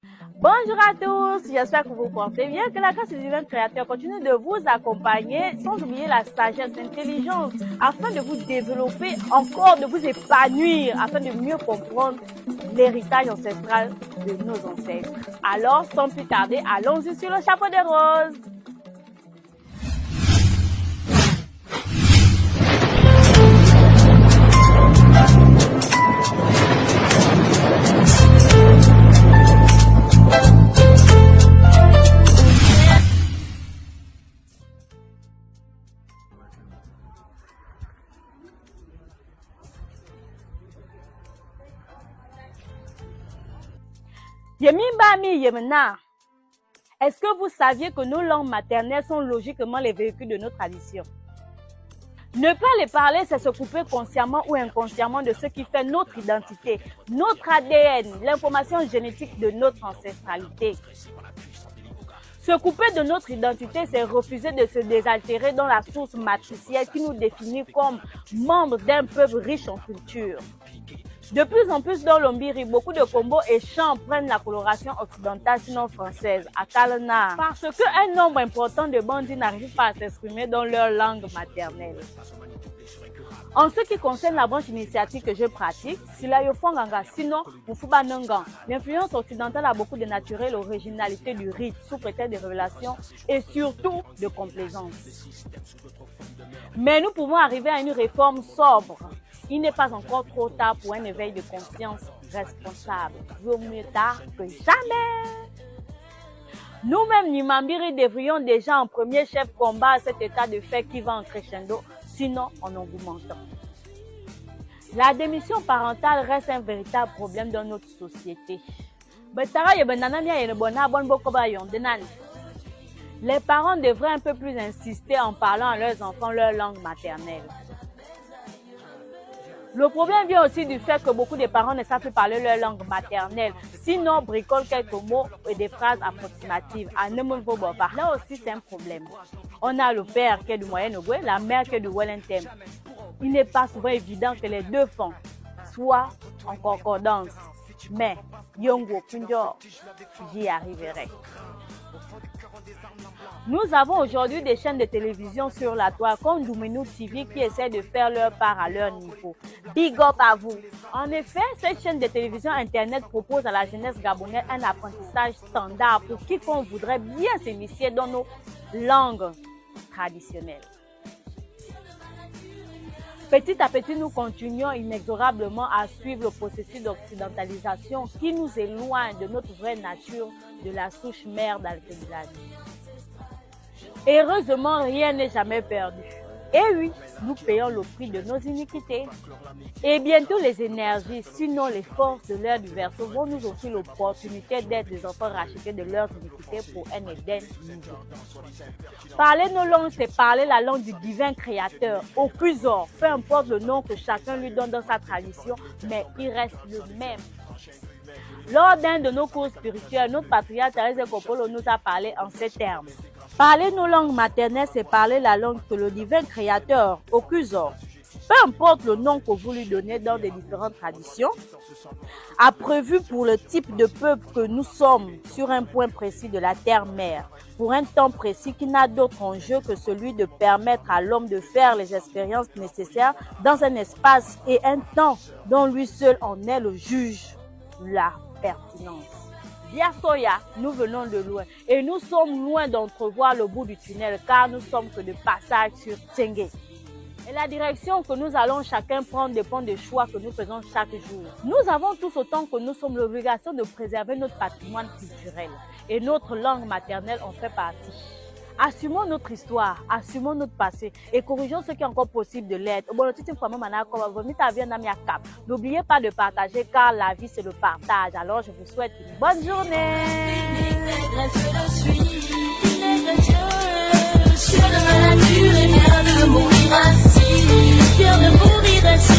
Bonjour à tous, j'espère que vous portez bien, que la grâce du divin créateur continue de vous accompagner sans oublier la sagesse, l'intelligence, afin de vous développer encore, de vous épanouir, afin de mieux comprendre l'héritage ancestral de nos ancêtres. Alors, sans plus tarder, allons-y sur le chapeau des roses. Yemimbami Yemena, est-ce que vous saviez que nos langues maternelles sont logiquement les véhicules de nos traditions? Ne pas les parler, c'est se couper consciemment ou inconsciemment de ce qui fait notre identité, notre ADN, l'information génétique de notre ancestralité. Se couper de notre identité, c'est refuser de se désaltérer dans la source matricielle qui nous définit comme membres d'un peuple riche en culture. De plus en plus dans l'Ombiri, beaucoup de combos et chants prennent la coloration occidentale, sinon française, à Kalana, parce qu'un nombre important de bandits n'arrivent pas à s'exprimer dans leur langue maternelle. En ce qui concerne la branche initiatique que je pratique, sinon l'influence occidentale a beaucoup de naturel, originalité du rite, sous prétexte de révélation et surtout de complaisance. Mais nous pouvons arriver à une réforme sobre. Il n'est pas encore trop tard pour un éveil de conscience responsable. Vaut mieux tard que jamais. Nous-mêmes, Nimambiri, devrions déjà en premier chef combattre cet état de fait qui va en crescendo, sinon en augmentant. La démission parentale reste un véritable problème dans notre société. Les parents devraient un peu plus insister en parlant à leurs enfants leur langue maternelle. Le problème vient aussi du fait que beaucoup de parents ne savent plus parler leur langue maternelle, sinon bricolent quelques mots et des phrases approximatives. Là aussi, c'est un problème. On a le père qui est du Moyen-Ogooué, la mère qui est du Wellington. Il n'est pas souvent évident que les deux font, soit en concordance. Mais, Yongo Kunjo, j'y arriverai. Nous avons aujourd'hui des chaînes de télévision sur la toile comme Doumenu TV qui essaient de faire leur part à leur niveau. Big up à vous! En effet, cette chaîne de télévision internet propose à la jeunesse gabonaise un apprentissage standard pour quiconque voudrait bien s'initier dans nos langues traditionnelles. Petit à petit, nous continuons inexorablement à suivre le processus d'occidentalisation qui nous éloigne de notre vraie nature, de la souche mère d'Alkebilani. Heureusement, rien n'est jamais perdu. Et oui, nous payons le prix de nos iniquités. Et bientôt les énergies, sinon les forces de l'ère du Verseau vont nous offrir l'opportunité d'être des enfants rachetés de leurs iniquités pour un Éden nouveau. Parler nos langues, c'est parler la langue du divin créateur, au Kuzor, peu importe le nom que chacun lui donne dans sa tradition, mais il reste le même. Lors d'un de nos cours spirituels, notre patriarche Thérèse Kopolo nous a parlé en ces termes. Parler nos langues maternelles, c'est parler la langue que le divin créateur, au Kuzor, peu importe le nom que vous lui donnez dans des différentes traditions, a prévu pour le type de peuple que nous sommes sur un point précis de la terre-mère, pour un temps précis qui n'a d'autre enjeu que celui de permettre à l'homme de faire les expériences nécessaires dans un espace et un temps dont lui seul en est le juge, la pertinence. Via Soya, nous venons de loin et nous sommes loin d'entrevoir le bout du tunnel car nous sommes que de passage sur Tsengue. Et la direction que nous allons chacun prendre dépend des choix que nous faisons chaque jour. Nous avons tous autant que nous sommes l'obligation de préserver notre patrimoine culturel et notre langue maternelle en fait partie. Assumons notre histoire, assumons notre passé et corrigeons ce qui est encore possible de l'être. N'oubliez pas de partager car la vie c'est le partage. Alors je vous souhaite une bonne journée. Fier de mourir ainsi,